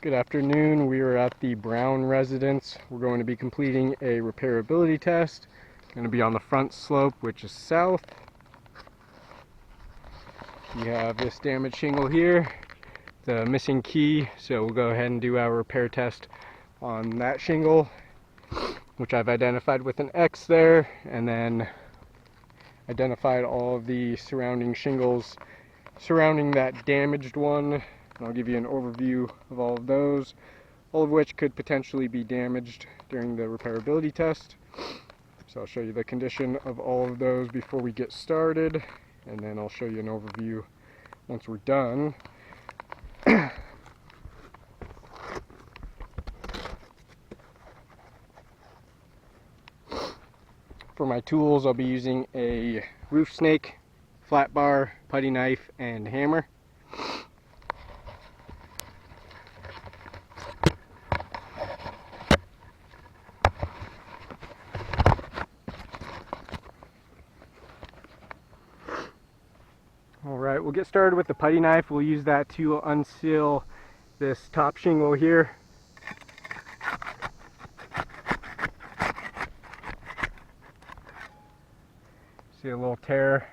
Good afternoon. We are at the Brown residence. We're going to be completing a repairability test. Going to be on the front slope, which is south. We have this damaged shingle here, the missing key, so we'll go ahead and do our repair test on that shingle, which I've identified with an X there, and then identified all of the surrounding shingles surrounding that damaged one. And I'll give you an overview of all of those, all of which could potentially be damaged during the repairability test. So I'll show you the condition of all of those before we get started, and then I'll show you an overview once we're done. For my tools, I'll be using a roof snake, flat bar, putty knife, and hammer. Alright, we'll get started with the putty knife. We'll use that to unseal this top shingle here. See a little tear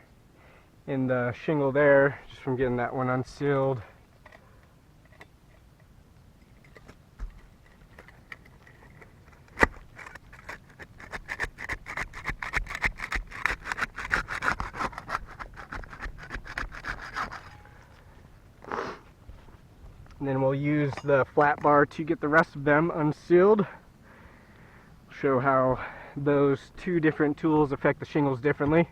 in the shingle there, just from getting that one unsealed. And then we'll use the flat bar to get the rest of them unsealed. Show how those two different tools affect the shingles differently.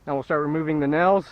Now we'll start removing the nails.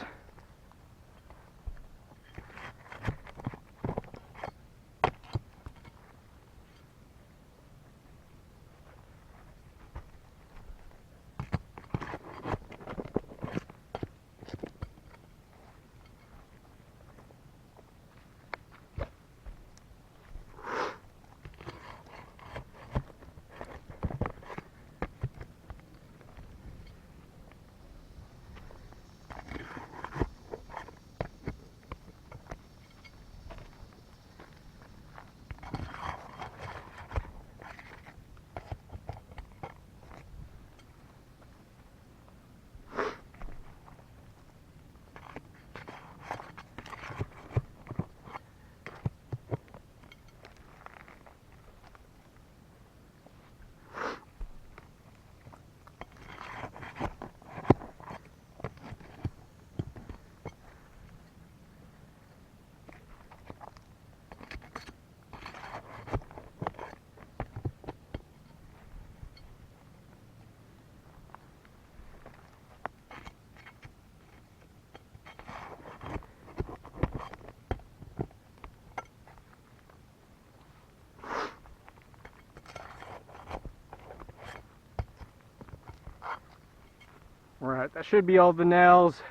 Alright, that should be all the nails.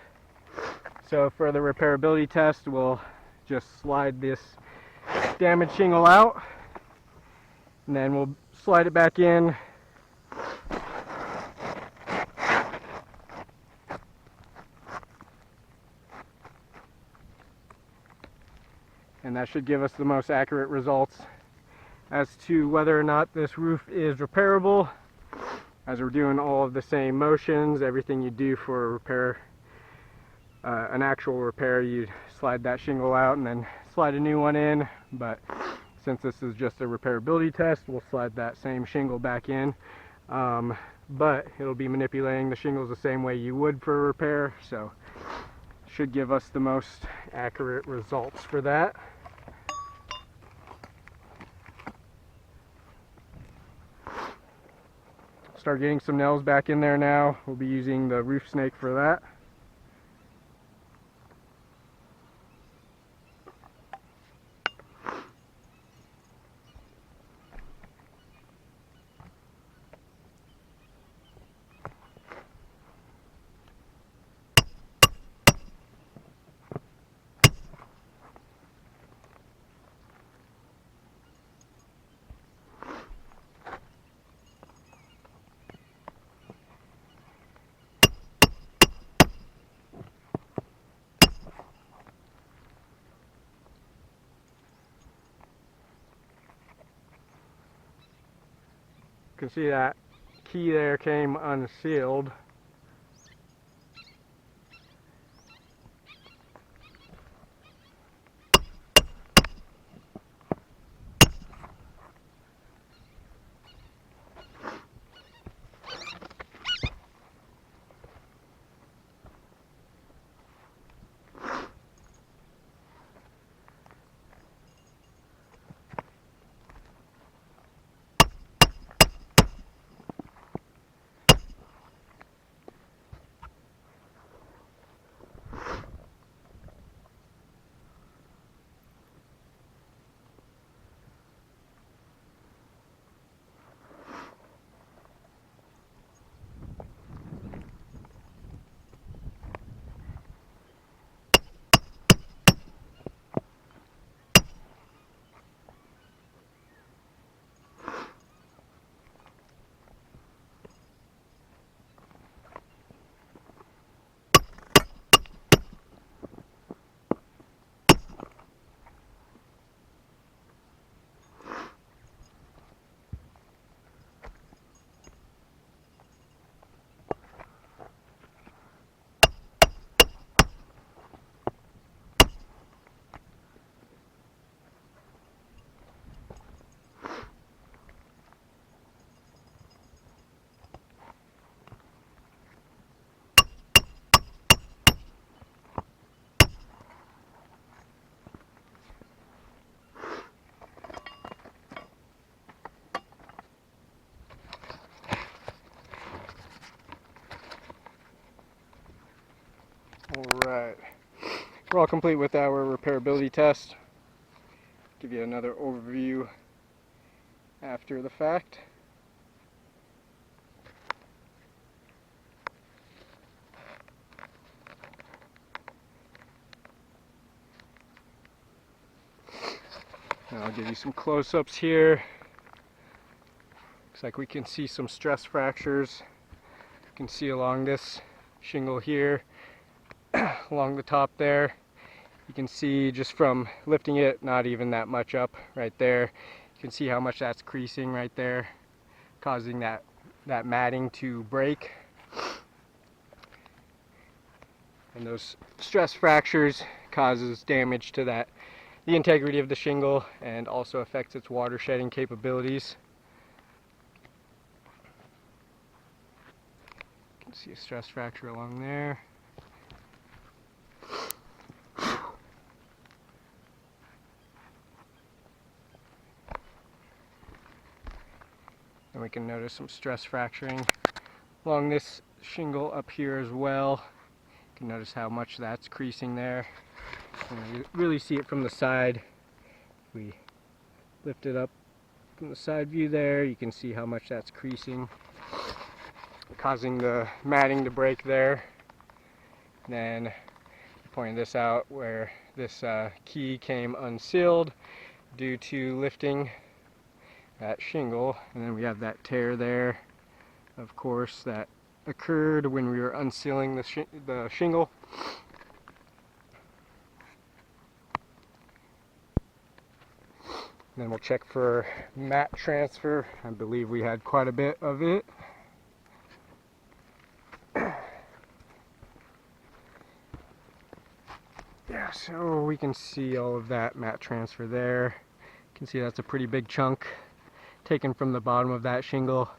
So for the repairability test, we'll just slide this damaged shingle out, and then we'll slide it back in. And that should give us the most accurate results as to whether or not this roof is repairable, as we're doing all of the same motions. Everything you do for a repair, an actual repair, you slide that shingle out and then slide a new one in, but since this is just a repairability test, we'll slide that same shingle back in, but it'll be manipulating the shingles the same way you would for a repair, so should give us the most accurate results for that. Start getting some nails back in there now. We'll be using the roof snake for that. can see that key there came unsealed. Alright, we're all complete with our repairability test. Give you another overview after the fact. And I'll give you some close-ups here. Looks like we can see some stress fractures. You can see along this shingle here, along the top there. You can see just from lifting it, not even that much up right there. You can see how much that's creasing right there, causing that matting to break. And those stress fractures causes damage to the integrity of the shingle and also affects its water shedding capabilities. You can see a stress fracture along there. And we can notice some stress fracturing along this shingle up here as well. You can notice how much that's creasing there. And you really see it from the side. If we lift it up from the side view there, you can see how much that's creasing, causing the matting to break there. Then pointing this out where this key came unsealed due to lifting that shingle, and then we have that tear there, of course, that occurred when we were unsealing the shingle. Then we'll check for mat transfer. I believe we had quite a bit of it. Yeah, so we can see all of that mat transfer there. You can see that's a pretty big chunk taken from the bottom of that shingle.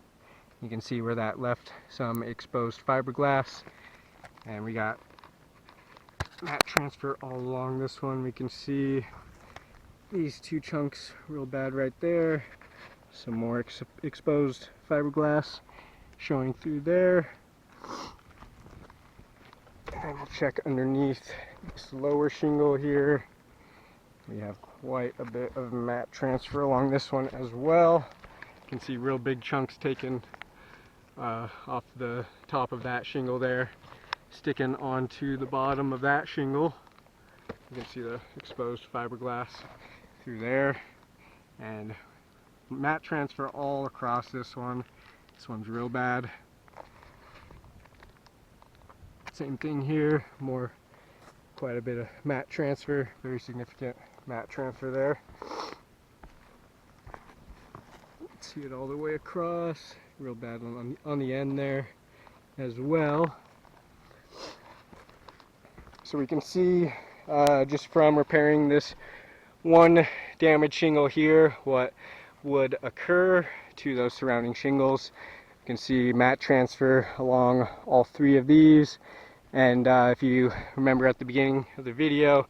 You can see where that left some exposed fiberglass, and we got mat transfer all along this one. We can see these two chunks real bad right there, some more exposed fiberglass showing through there. And we'll check underneath this lower shingle here. We have quite a bit of mat transfer along this one as well. You can see real big chunks taken off the top of that shingle there, sticking onto the bottom of that shingle. You can see the exposed fiberglass through there, and mat transfer all across this one. This one's real bad. Same thing here, quite a bit of mat transfer, very significant mat transfer there. See it all the way across, real bad on the end there as well. So we can see just from repairing this one damaged shingle here what would occur to those surrounding shingles. You can see mat transfer along all three of these, and if you remember at the beginning of the video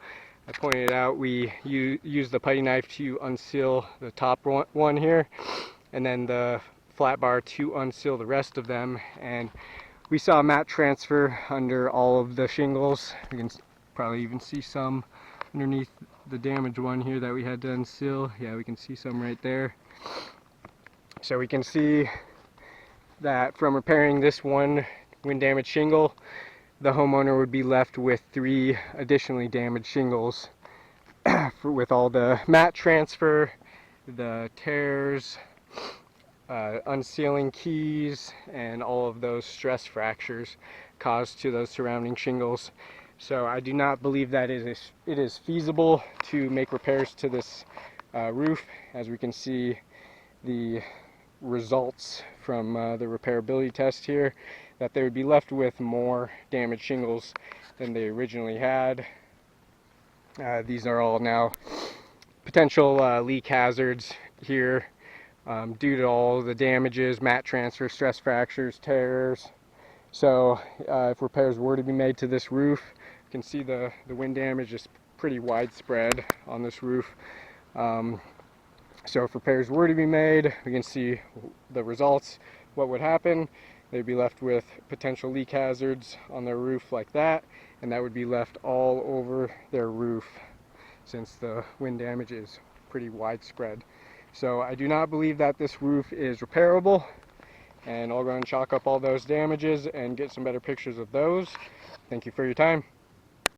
I pointed out we use the putty knife to unseal the top one here, and then the flat bar to unseal the rest of them, and we saw mat transfer under all of the shingles. You can probably even see some underneath the damaged one here that we had to unseal. Yeah, we can see some right there. So we can see that from repairing this one wind damaged shingle, the homeowner would be left with 3 additionally damaged shingles with all the mat transfer, the tears, unsealing keys, and all of those stress fractures caused to those surrounding shingles. So I do not believe that it is feasible to make repairs to this roof. As we can see the results from the repairability test here, that they would be left with more damaged shingles than they originally had. These are all now potential leak hazards here due to all the damages, mat transfer, stress fractures, tears. So if repairs were to be made to this roof, you can see the wind damage is pretty widespread on this roof. So if repairs were to be made, we can see the results. What would happen? They'd be left with potential leak hazards on their roof like that, and that would be left all over their roof since the wind damage is pretty widespread. So I do not believe that this roof is repairable, and I'll go and chalk up all those damages and get some better pictures of those. Thank you for your time.